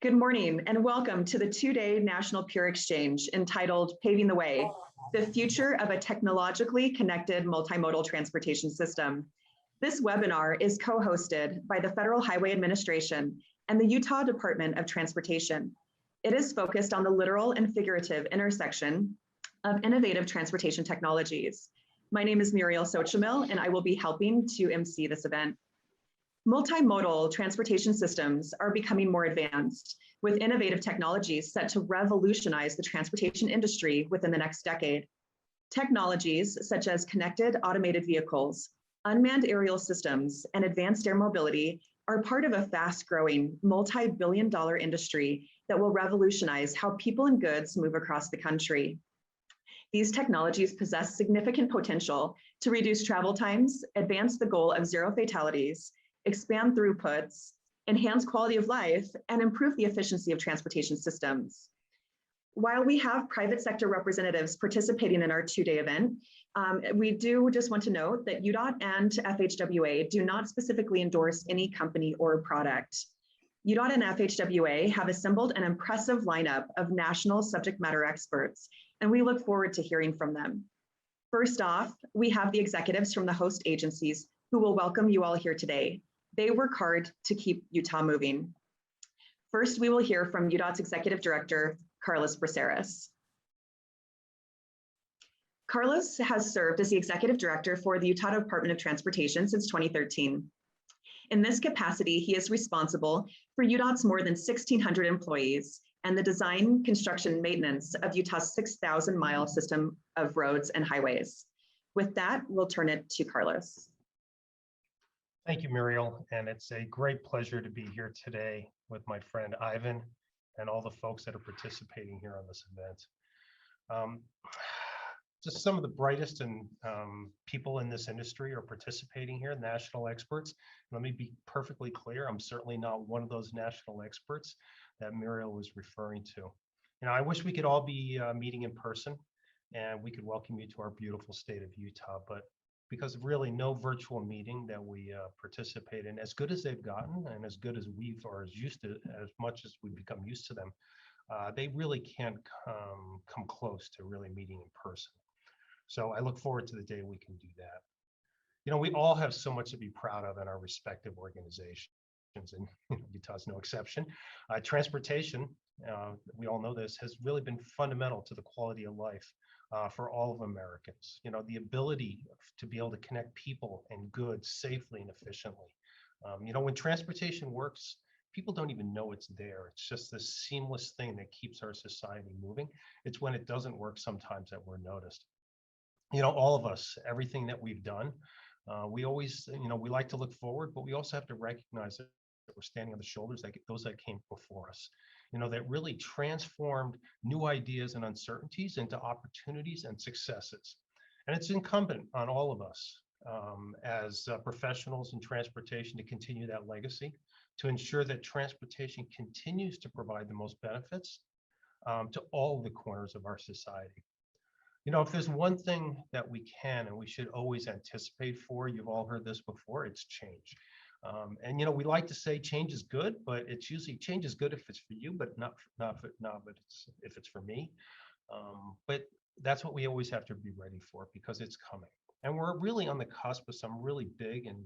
Good morning and welcome to the two-day National Peer Exchange entitled Paving the Way, the Future of a Technologically Connected Multimodal Transportation System. This webinar is co-hosted by the Federal Highway Administration and the Utah Department of Transportation. It is focused on the literal and figurative intersection of innovative transportation technologies. My name is Muriel Xochimil and I will be helping to MC this event. Multimodal transportation systems are becoming more advanced, with innovative technologies set to revolutionize the transportation industry within the next decade. Technologies such as connected automated vehicles, unmanned aerial systems, and advanced air mobility are part of a fast-growing, multi-billion-dollar industry that will revolutionize how people and goods move across the country. These technologies possess significant potential to reduce travel times, advance the goal of zero fatalities, expand throughputs, enhance quality of life, and improve the efficiency of transportation systems. While we have private sector representatives participating in our two-day event, we do just want to note that UDOT and FHWA do not specifically endorse any company or product. UDOT and FHWA have assembled an impressive lineup of national subject matter experts, and we look forward to hearing from them. First off, we have the executives from the host agencies who will welcome you all here today. They work hard to keep Utah moving. First, we will hear from UDOT's Executive Director, Carlos Braceras. Carlos has served as the Executive Director for the Utah Department of Transportation since 2013. In this capacity, he is responsible for UDOT's more than 1,600 employees and the design, construction, and maintenance of Utah's 6,000-mile system of roads and highways. With that, we'll turn it to Carlos. Thank you, Muriel, and it's a great pleasure to be here today with my friend Ivan and all the folks that are participating here on this event. Just some of the brightest and people in this industry are participating here, national experts. Let me be perfectly clear, I'm certainly not one of those national experts that Muriel was referring to. You know, I wish we could all be meeting in person and we could welcome you to our beautiful state of Utah, but because of really no virtual meeting that we participate in, as good as they've gotten and as good as we've, or as used to, as much as we've become used to them, they really can't come close to really meeting in person. So I look forward to the day we can do that. You know, we all have so much to be proud of in our respective organizations, and Utah's no exception. Transportation, we all know this, has really been fundamental to the quality of life for all of Americans. You know, the ability to be able to connect people and goods safely and efficiently. You know, when transportation works, people don't even know it's there. It's just this seamless thing that keeps our society moving. It's when it doesn't work sometimes that we're noticed. You know, all of us, everything that we've done, we always, you know, we like to look forward, but we also have to recognize that we're standing on the shoulders like those that came before us. You know, that really transformed new ideas and uncertainties into opportunities and successes. And it's incumbent on all of us as professionals in transportation to continue that legacy, to ensure that transportation continues to provide the most benefits to all the corners of our society. You know, if there's one thing that we can and we should always anticipate for, you've all heard this before, it's change. And you know, we like to say change is good, but it's usually change is good if it's for you, but not if it's for me. But that's what we always have to be ready for, because it's coming. And we're really on the cusp of some really big and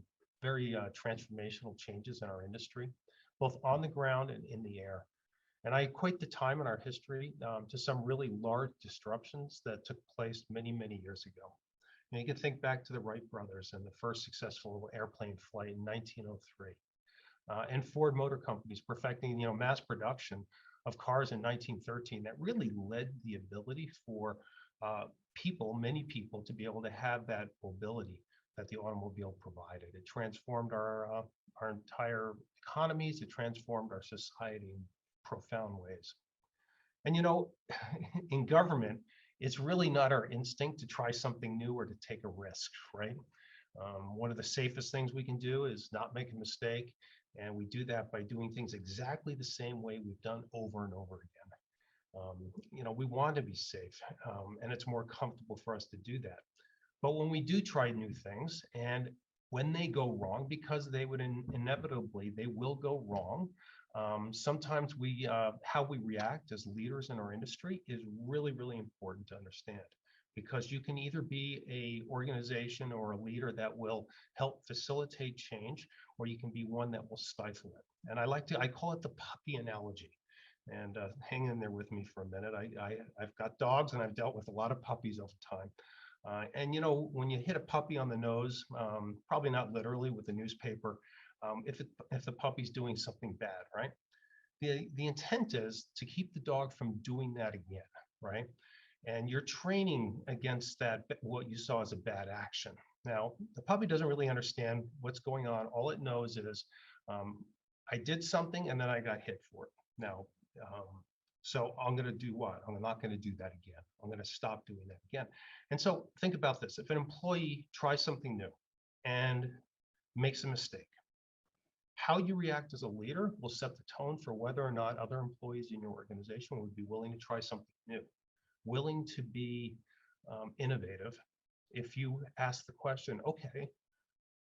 very transformational changes in our industry, both on the ground and in the air. And I equate the time in our history to some really large disruptions that took place many, many years ago. And you can think back to the Wright brothers and the first successful airplane flight in 1903, and Ford Motor Company's perfecting, you know, mass production of cars in 1913. That really led the ability for people, many people, to be able to have that mobility that the automobile provided. It transformed our entire economies. It transformed our society in profound ways. And you know, in government, it's really not our instinct to try something new or to take a risk, right? One of the safest things we can do is not make a mistake. And we do that by doing things exactly the same way we've done over and over again. You know, we want to be safe, and it's more comfortable for us to do that. But when we do try new things, and when they go wrong, because they would inevitably, they will go wrong, Sometimes how we react as leaders in our industry is really, really important to understand, because you can either be a organization or a leader that will help facilitate change, or you can be one that will stifle it. And I call it the puppy analogy. And hang in there with me for a minute. I've got dogs and I've dealt with a lot of puppies over time. And when you hit a puppy on the nose, probably not literally with the newspaper, if the puppy's doing something bad, right? The intent is to keep the dog from doing that again, right? And you're training against that, what you saw as a bad action. Now, the puppy doesn't really understand what's going on. All it knows is, I did something and then I got hit for it. Now, so I'm going to do what? I'm not going to do that again. I'm going to stop doing that again. And so think about this. If an employee tries something new and makes a mistake, how you react as a leader will set the tone for whether or not other employees in your organization would be willing to try something new, willing to be innovative. If you ask the question, okay,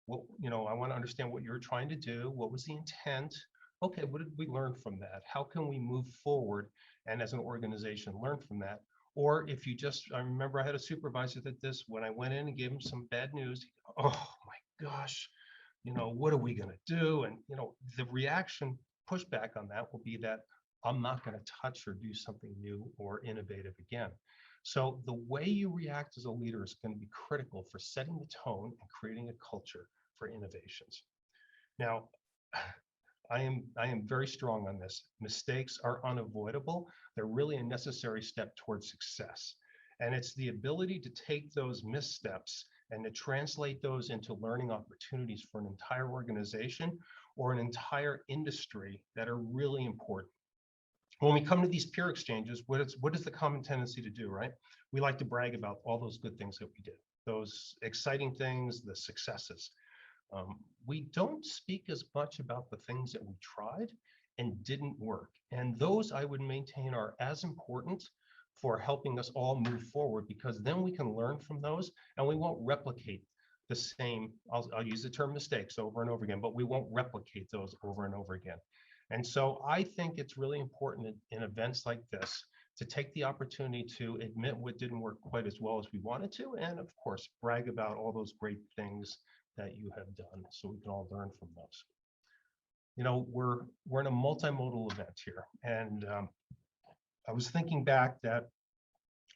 well, I want to understand what you're trying to do. What was the intent? Okay, what did we learn from that? How can we move forward and as an organization learn from that? Or if you I remember I had a supervisor that when I went in and gave him some bad news, oh my gosh, what are we going to do? And, the reaction pushback on that will be that I'm not going to touch or do something new or innovative again. So the way you react as a leader is going to be critical for setting the tone and creating a culture for innovations. Now, I am very strong on this. Mistakes are unavoidable. They're really a necessary step towards success. And it's the ability to take those missteps and to translate those into learning opportunities for an entire organization or an entire industry that are really important. When we come to these peer exchanges, what is the common tendency to do, right? We like to brag about all those good things that we did, those exciting things, the successes. We don't speak as much about the things that we tried and didn't work. And those, I would maintain, are as important for helping us all move forward, because then we can learn from those and we won't replicate the same, I'll use the term mistakes over and over again, but we won't replicate those over and over again. And so I think it's really important in events like this to take the opportunity to admit what didn't work quite as well as we wanted to, and of course, brag about all those great things that you have done so we can all learn from those. We're in a multimodal event here, and I was thinking back that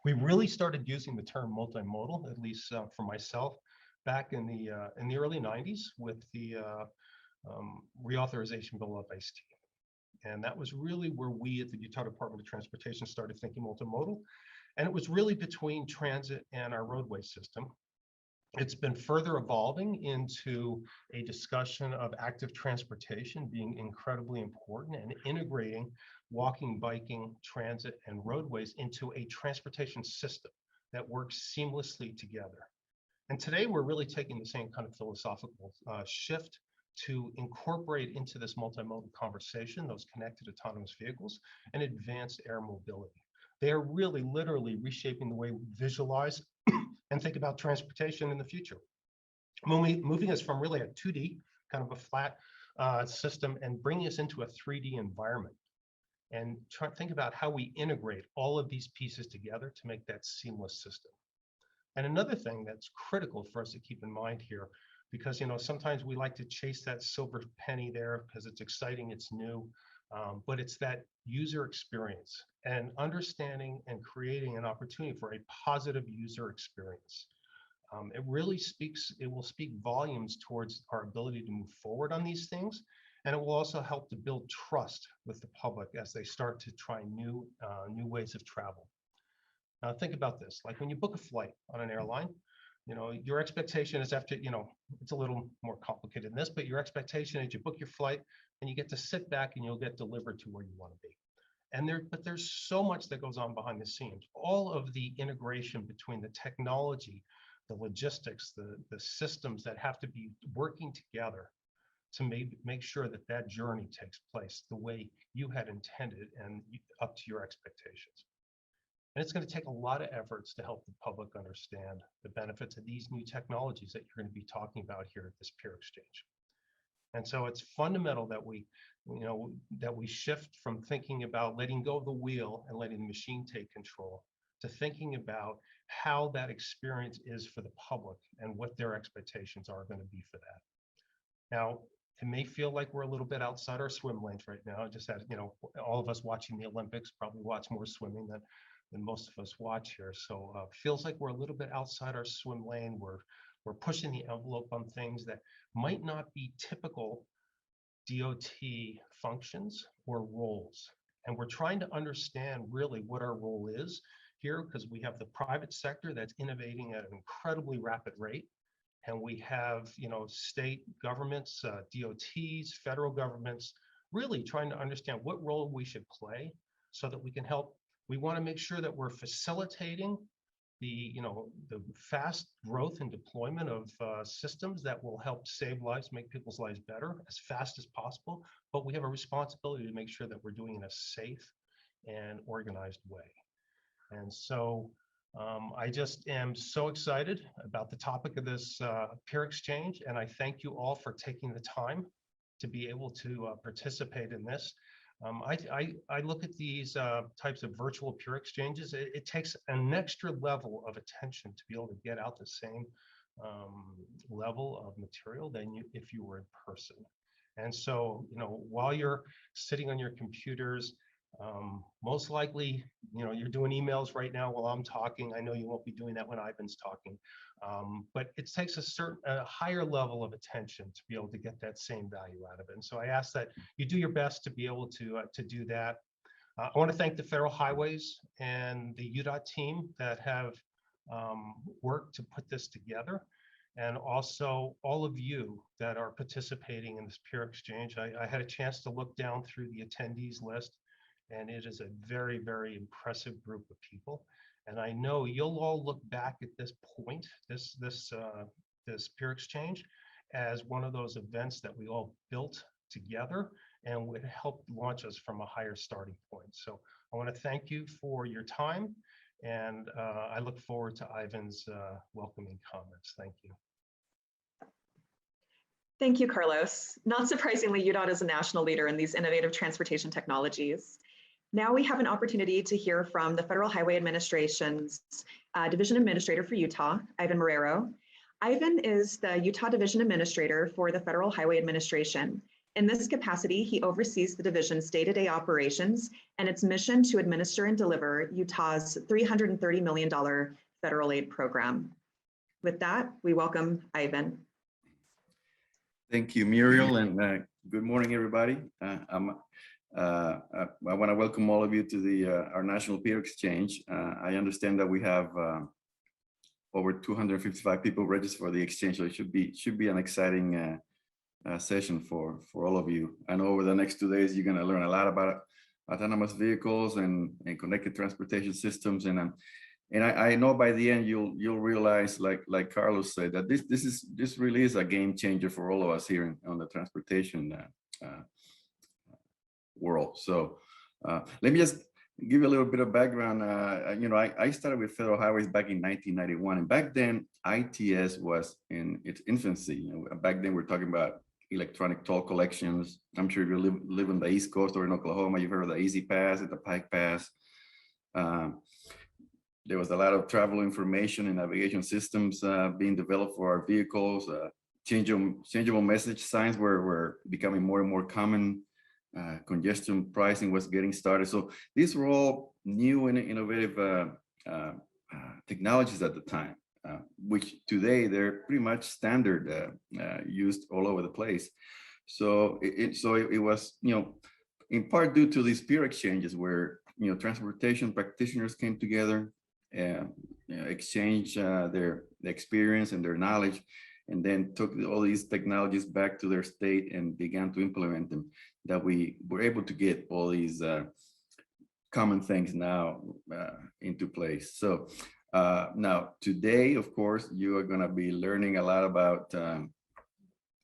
we really started using the term multimodal, at least for myself, back in the early 90s with the reauthorization bill of ICE-T. And that was really where we at the Utah Department of Transportation started thinking multimodal. And it was really between transit and our roadway system. It's been further evolving into a discussion of active transportation being incredibly important and integrating walking, biking, transit, and roadways into a transportation system that works seamlessly together. And today we're really taking the same kind of philosophical shift to incorporate into this multimodal conversation those connected autonomous vehicles and advanced air mobility. They are really literally reshaping the way we visualize and think about transportation in the future. Moving us from really a 2D, kind of a flat system, and bringing us into a 3D environment. And think about how we integrate all of these pieces together to make that seamless system. And another thing that's critical for us to keep in mind here, because sometimes we like to chase that silver penny there because it's exciting, it's new, but it's that user experience and understanding and creating an opportunity for a positive user experience. It will speak volumes towards our ability to move forward on these things, and it will also help to build trust with the public as they start to try new ways of travel. Now think about this, like when you book a flight on an airline, your expectation is after, it's a little more complicated than this, but your expectation is you book your flight and you get to sit back and you'll get delivered to where you want to be. But there's so much that goes on behind the scenes. All of the integration between the technology, the logistics, the systems that have to be working together to make sure that that journey takes place the way you had intended and up to your expectations. And it's going to take a lot of efforts to help the public understand the benefits of these new technologies that you're going to be talking about here at this peer exchange. And so it's fundamental that we shift from thinking about letting go of the wheel and letting the machine take control to thinking about how that experience is for the public and what their expectations are going to be for that. Now, it may feel like we're a little bit outside our swim lanes right now. Just as all of us watching the Olympics probably watch more swimming than most of us watch here. So feels like we're a little bit outside our swim lane. We're pushing the envelope on things that might not be typical DOT functions or roles. And we're trying to understand really what our role is here, because we have the private sector that's innovating at an incredibly rapid rate. And we have, state governments, DOTs, federal governments, really trying to understand what role we should play so that we can help. We want to make sure that we're facilitating the fast growth and deployment of systems that will help save lives, make people's lives better as fast as possible. But we have a responsibility to make sure that we're doing it in a safe and organized way. And so I just am so excited about the topic of this peer exchange, and I thank you all for taking the time to be able to participate in this. I look at these types of virtual peer exchanges. It takes an extra level of attention to be able to get out the same level of material than if you were in person. And so, while you're sitting on your computers, most likely, you're doing emails right now while I'm talking. I know you won't be doing that when Ivan's talking, but it takes a higher level of attention to be able to get that same value out of it. And so I ask that you do your best to be able to do that. I want to thank the Federal Highways and the UDOT team that have worked to put this together, and also all of you that are participating in this peer exchange. I had a chance to look down through the attendees list, and it is a very, very impressive group of people. And I know you'll all look back at this point, this peer exchange, as one of those events that we all built together and would help launch us from a higher starting point. So I want to thank you for your time, and I look forward to Ivan's welcoming comments. Thank you. Thank you, Carlos. Not surprisingly, UDOT is a national leader in these innovative transportation technologies. Now we have an opportunity to hear from the Federal Highway Administration's Division Administrator for Utah, Ivan Marrero. Ivan is the Utah Division Administrator for the Federal Highway Administration. In this capacity, he oversees the division's day-to-day operations and its mission to administer and deliver Utah's $330 million federal aid program. With that, we welcome Ivan. Thank you, Muriel, and good morning, everybody. I want to welcome all of you to the our National Peer Exchange. I understand that we have over 255 people registered for the exchange, so it should be an exciting session for all of you. I know over the next 2 days you're going to learn a lot about autonomous vehicles and connected transportation systems, and I know by the end you'll realize, like Carlos said, that this really is a game changer for all of us here on the transportation world. So let me just give you a little bit of background. I started with Federal Highways back in 1991, and back then ITS was in its infancy. Back then we're talking about electronic toll collections. I'm sure if you live on the East Coast or in Oklahoma, you've heard of the Easy Pass and the Pike Pass. There was a lot of travel information and navigation systems being developed for our vehicles. Changeable message signs were becoming more and more common. Congestion pricing was getting started. So these were all new and innovative technologies at the time, which today they're pretty much standard, used all over the place. So it was, in part due to these peer exchanges where, transportation practitioners came together and exchanged their experience and their knowledge, and then took all these technologies back to their state and began to implement them, that we were able to get all these common things now into place. So now today, of course, you are going to be learning a lot about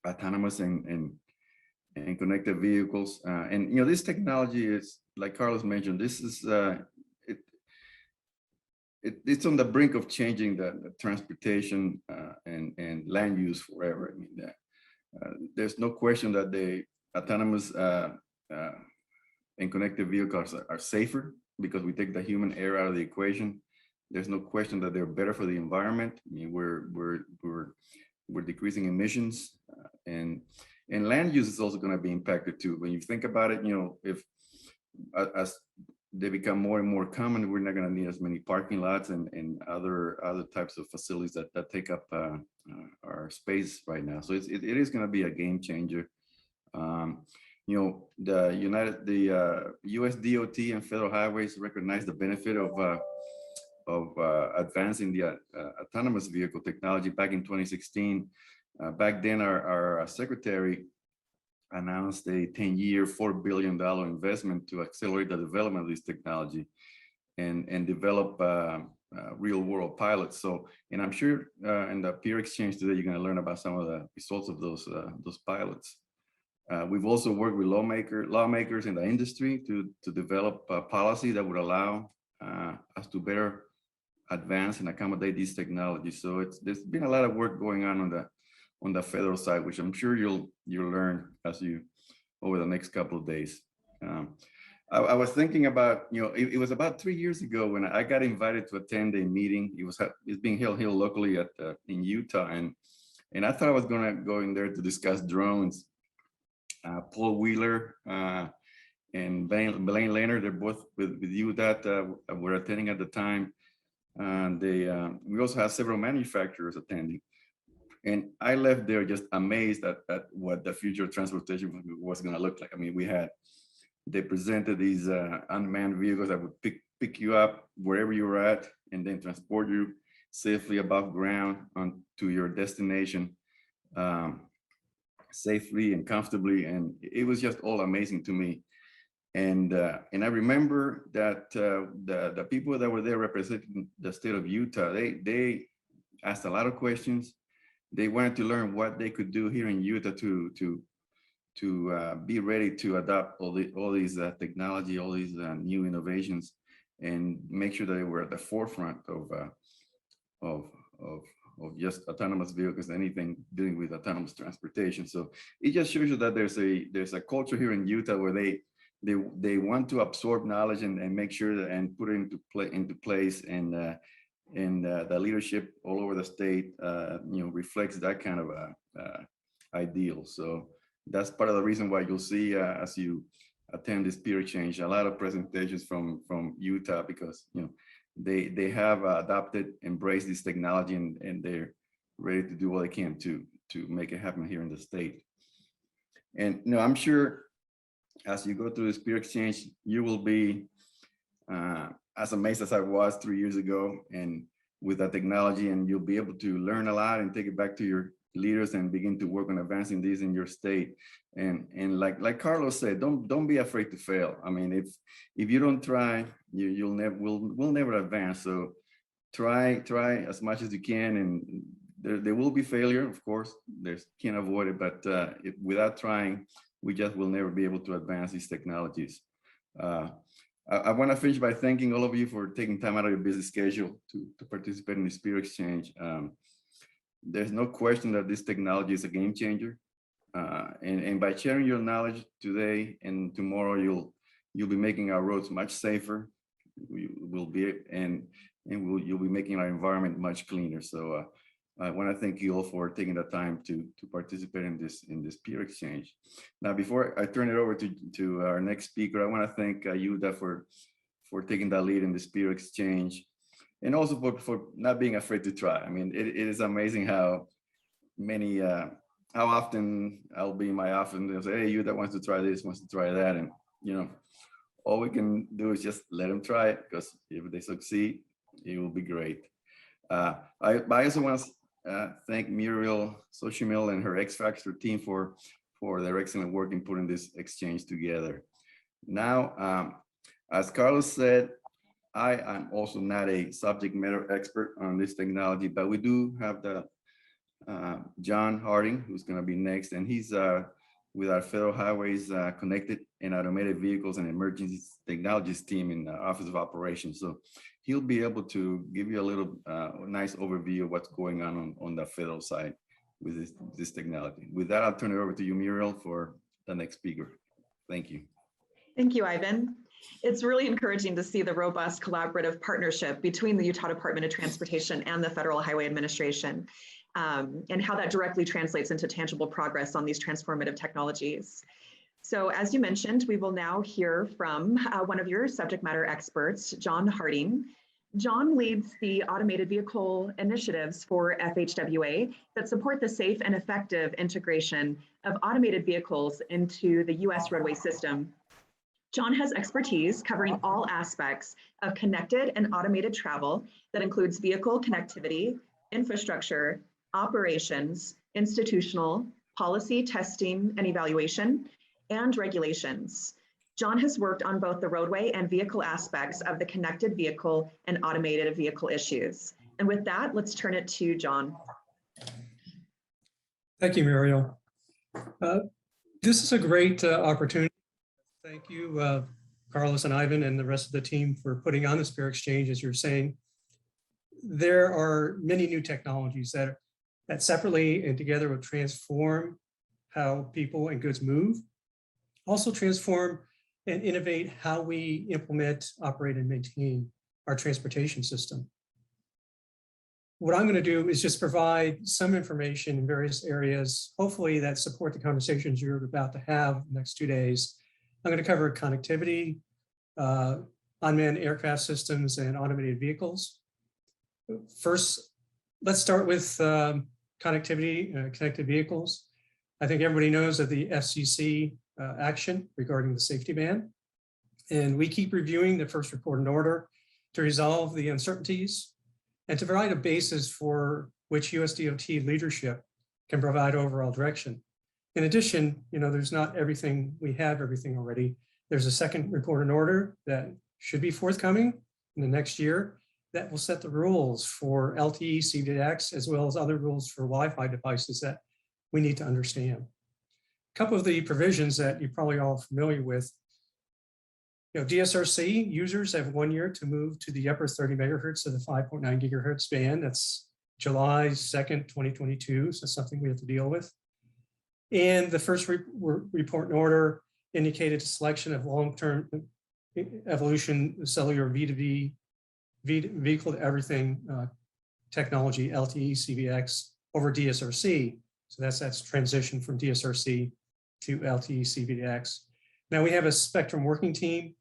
autonomous and connected vehicles. And this technology is, like Carlos mentioned, this is it's on the brink of changing the transportation and land use forever. I mean, There's no question that the autonomous and connected vehicles are safer because we take the human error out of the equation. There's no question that they're better for the environment. I mean, we're decreasing emissions, and land use is also going to be impacted too. When you think about it, if as they become more and more common, we're not going to need as many parking lots and other types of facilities that take up our space right now. So it is going to be a game changer. The US DOT and federal highways recognize the benefit of advancing the autonomous vehicle technology back in 2016. Back then, our secretary announced a 10-year, $4 billion investment to accelerate the development of this technology and develop real-world pilots. So, and I'm sure in the peer exchange today, you're going to learn about some of the results of those pilots. We've also worked with lawmakers in the industry to develop a policy that would allow us to better advance and accommodate these technologies. So there's been a lot of work going on the federal side, which I'm sure you'll learn over the next couple of days. I was thinking about, it was about 3 years ago when I got invited to attend a meeting. It's being held here locally in Utah, and I thought I was going to go in there to discuss drones. Paul Wheeler and Blaine Leonard, they're both with UDOT, were attending at the time. And we also have several manufacturers attending. And I left there just amazed at what the future of transportation was going to look like. I mean, they presented these unmanned vehicles that would pick you up wherever you were at and then transport you safely above ground onto your destination safely and comfortably. And it was just all amazing to me. And I remember that the people that were there representing the state of Utah, they asked a lot of questions. They wanted to learn what they could do here in Utah to be ready to adopt all these technology, all these new innovations, and make sure that they were at the forefront of just autonomous vehicles, anything dealing with autonomous transportation. So it just shows you that there's a culture here in Utah where they want to absorb knowledge and make sure that and put it into place, and the leadership all over the state reflects that kind of ideal. So that's part of the reason why you'll see as you attend this peer exchange a lot of presentations from Utah, because they have adopted, embraced this technology, and they're ready to do what they can to make it happen here in the state. And I'm sure as you go through this peer exchange, you will be as amazed as I was 3 years ago, and with that technology, and you'll be able to learn a lot and take it back to your leaders and begin to work on advancing these in your state. And like Carlos said, don't be afraid to fail. I mean, if you don't try, we'll never advance. So try as much as you can, and there will be failure, of course. Can't avoid it, but without trying, we just will never be able to advance these technologies. I want to finish by thanking all of you for taking time out of your busy schedule to participate in this peer exchange. There's no question that this technology is a game changer. And by sharing your knowledge today and tomorrow, you'll be making our roads much safer. You'll be making our environment much cleaner. So I want to thank you all for taking the time to participate in this peer exchange. Now, before I turn it over to our next speaker, I want to thank UDOT for taking the lead in this peer exchange, and also for not being afraid to try. I mean, it is amazing how often I'll be in my office and they'll say, hey, UDOT wants to try this, wants to try that, and all we can do is just let them try it, because if they succeed, it will be great. I also want to thank Muriel Sochimil and her X Factor team for their excellent work in putting this exchange together. Now, as Carlos said, I am also not a subject matter expert on this technology, but we do have the John Harding, who's going to be next, and he's with our Federal Highways Connected and Automated Vehicles and Emergency Technologies team in the Office of Operations. So he'll be able to give you a little nice overview of what's going on the federal side. with this technology. With that, I'll turn it over to you, Muriel, for the next speaker. Thank you. Thank you, Ivan. It's really encouraging to see the robust collaborative partnership between the Utah Department of Transportation and the Federal Highway Administration, and how that directly translates into tangible progress on these transformative technologies. So as you mentioned, we will now hear from one of your subject matter experts, John Harding. John leads the automated vehicle initiatives for FHWA that support the safe and effective integration of automated vehicles into the US roadway system. John has expertise covering all aspects of connected and automated travel that includes vehicle connectivity, infrastructure, operations, institutional, policy, testing and evaluation, and regulations. John has worked on both the roadway and vehicle aspects of the connected vehicle and automated vehicle issues. And with that, let's turn it to John. Thank you, Muriel. This is a great opportunity. Thank you, Carlos and Ivan and the rest of the team for putting on this peer exchange. As you're saying, there are many new technologies that separately and together will transform how people and goods move, also transform and innovate how we implement, operate, and maintain our transportation system. What I'm going to do is just provide some information in various areas, hopefully that support the conversations you're about to have the next 2 days. I'm going to cover connectivity, unmanned aircraft systems, and automated vehicles. First, let's start with connectivity, connected vehicles. I think everybody knows of the FCC action regarding the safety ban. And we keep reviewing the first report and order to resolve the uncertainties and to provide a basis for which USDOT leadership can provide overall direction. In addition, there's not everything, we have everything already. There's a second report and order that should be forthcoming in the next year that will set the rules for LTE, C-V2X, as well as other rules for Wi-Fi devices that we need to understand. A couple of the provisions that you're probably all familiar with. DSRC users have 1 year to move to the upper 30 megahertz of the 5.9 gigahertz band. That's July 2nd, 2022. So that's something we have to deal with. And the first report and order indicated a selection of long-term evolution cellular V2V, vehicle to everything technology, LTE, CVX over DSRC. So that's transition from DSRC to LTE, CVX. Now we have a spectrum working team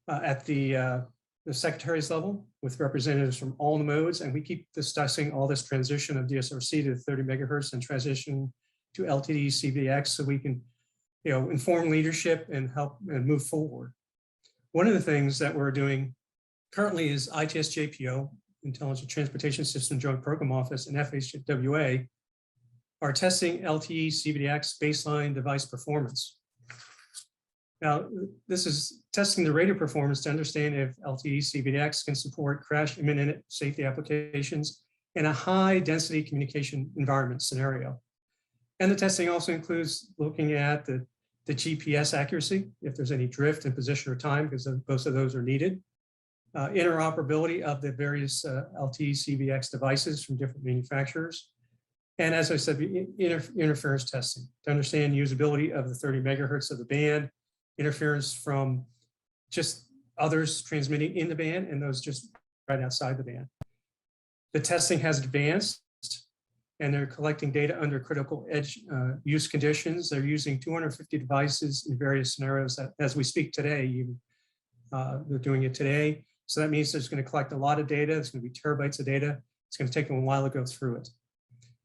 at the secretary's level with representatives from all the modes, and we keep discussing all this transition of DSRC to 30 megahertz and transition to LTE, CVX, so we can, inform leadership and help and move forward. One of the things that we're doing currently is ITS-JPO, Intelligent Transportation System Joint Program Office, and FHWA are testing LTE, CVX baseline device performance. Now, this is testing the radar performance to understand if LTE, CVX can support crash imminent safety applications in a high density communication environment scenario. And the testing also includes looking at the GPS accuracy, if there's any drift in position or time, because both of those are needed. Interoperability of the various LTE, CVX devices from different manufacturers. And as I said, interference testing to understand usability of the 30 megahertz of the band, interference from just others transmitting in the band and those just right outside the band. The testing has advanced and they're collecting data under critical edge use conditions. They're using 250 devices in various scenarios that, as we speak today, they're doing it today. So that means there's going to collect a lot of data. It's going to be terabytes of data. It's going to take them a while to go through it.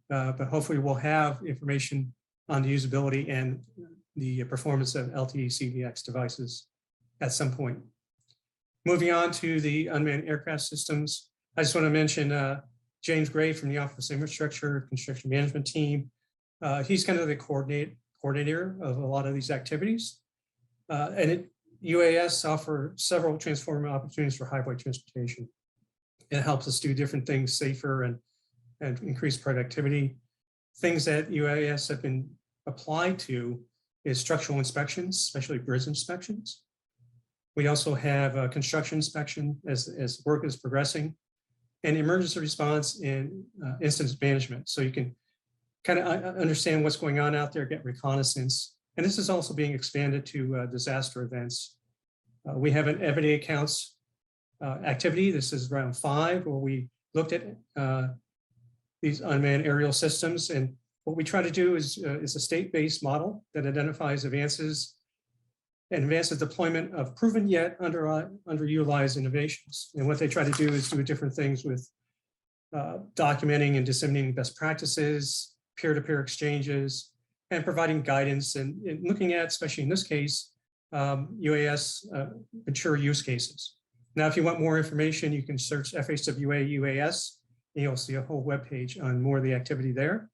But hopefully we'll have information on the usability and the performance of LTE CVX devices at some point. Moving on to the unmanned aircraft systems, I just want to mention James Gray from the Office of Infrastructure Construction Management Team. He's kind of the coordinator of a lot of these activities. UAS offer several transformative opportunities for highway transportation. It helps us do different things safer and increase productivity. Things that UAS have been applied to is structural inspections, especially bridge inspections. We also have construction inspection as work is progressing, and emergency response and incident management. So you can kind of understand what's going on out there, get reconnaissance. And this is also being expanded to disaster events. We have an everyday accounts activity. This is round 5, where we looked at these unmanned aerial systems. And what we try to do is a state-based model that identifies advances deployment of proven yet underutilized innovations. And what they try to do is do different things with documenting and disseminating best practices, peer-to-peer exchanges, and providing guidance and looking at, especially in this case, UAS mature use cases. Now, if you want more information, you can search FHWA UAS, and you'll see a whole webpage on more of the activity there.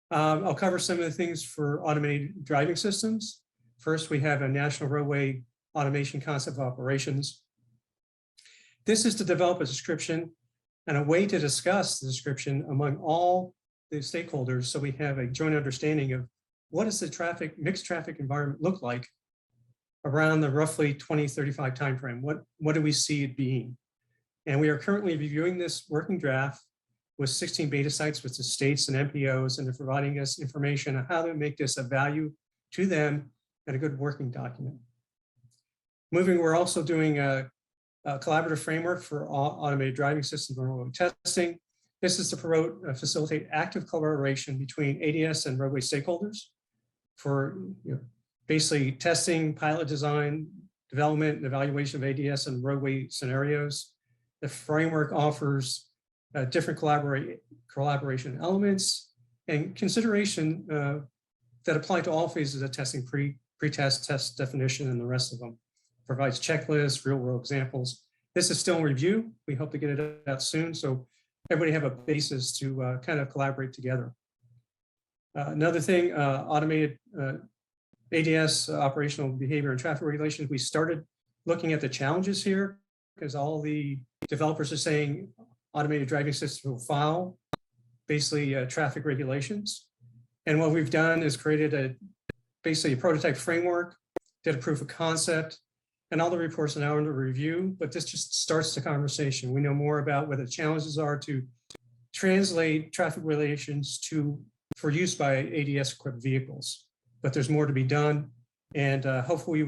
I'll cover some of the things for automated driving systems. First, we have a national roadway automation concept of operations. This is to develop a description and a way to discuss the description among all the stakeholders, so we have a joint understanding of what does the mixed traffic environment look like around the roughly 2035 timeframe. What do we see it being? And we are currently reviewing this working draft with 16 beta sites with the states and MPOs, and they're providing us information on how to make this a value to them and a good working document. We're also doing a collaborative framework for automated driving systems and roadway testing. This is to facilitate active collaboration between ADS and roadway stakeholders for basically testing, pilot design, development, and evaluation of ADS and roadway scenarios. The framework offers different collaboration elements and consideration that apply to all phases of testing, pre-test, test definition, and the rest of them. Provides checklists, real-world examples. This is still in review. We hope to get it out soon, so everybody have a basis to kind of collaborate together. Another thing, automated ADS, operational behavior and traffic regulations. We started looking at the challenges here because all the developers are saying automated driving systems will file basically traffic regulations. And what we've done is created basically a prototype framework, did a proof of concept, and all the reports are now under review, but this just starts the conversation. We know more about what the challenges are to translate traffic regulations for use by ADS equipped vehicles, but there's more to be done. And hopefully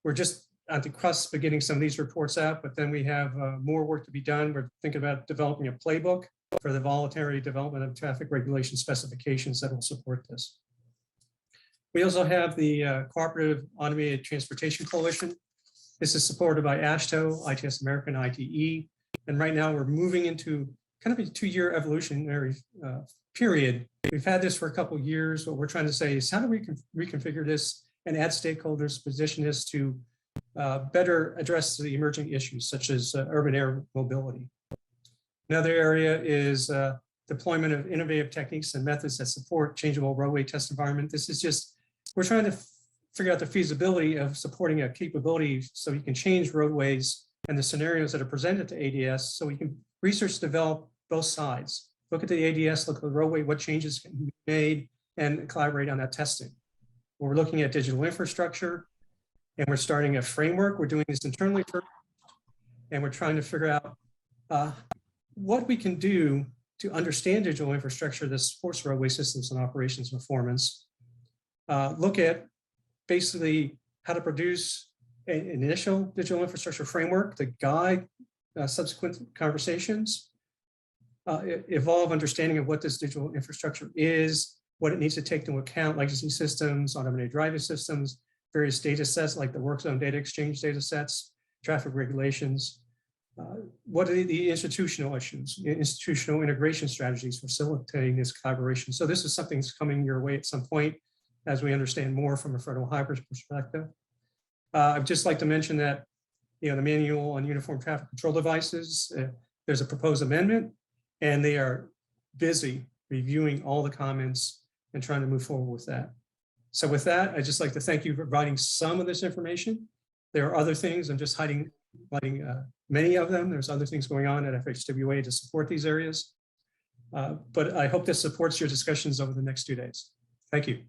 we're just at the cusp of getting some of these reports out, but then we have more work to be done. We're thinking about developing a playbook for the voluntary development of traffic regulation specifications that will support this. We also have the Cooperative Automated Transportation Coalition. This is supported by AASHTO, ITS America, and ITE. And right now we're moving into kind of a 2-year evolutionary period. We've had this for a couple of years. What we're trying to say is how do we reconfigure this and add stakeholders, position this to better address the emerging issues such as urban air mobility. Another area is deployment of innovative techniques and methods that support changeable roadway test environment. This is just, we're trying to figure out the feasibility of supporting a capability so you can change roadways and the scenarios that are presented to ADS so we can research, develop both sides. Look at the ADS, look at the roadway, what changes can be made, and collaborate on that testing. We're looking at digital infrastructure, and we're starting a framework. We're doing this internally first, and we're trying to figure out what we can do to understand digital infrastructure that supports roadway systems and operations performance. Look at basically how to produce an initial digital infrastructure framework to guide subsequent conversations, evolve understanding of what this digital infrastructure is, what it needs to take into account, legacy systems, automated driving systems, various data sets like the work zone data exchange data sets, traffic regulations. What are the institutional issues, institutional integration strategies facilitating this collaboration? So this is something that's coming your way at some point as we understand more from a federal hybrid perspective. I'd just like to mention that the manual on uniform traffic control devices, there's a proposed amendment, and they are busy reviewing all the comments and trying to move forward with that. So with that, I'd just like to thank you for providing some of this information. There are other things, I'm just hiding many of them. There's other things going on at FHWA to support these areas. But I hope this supports your discussions over the next 2 days. Thank you.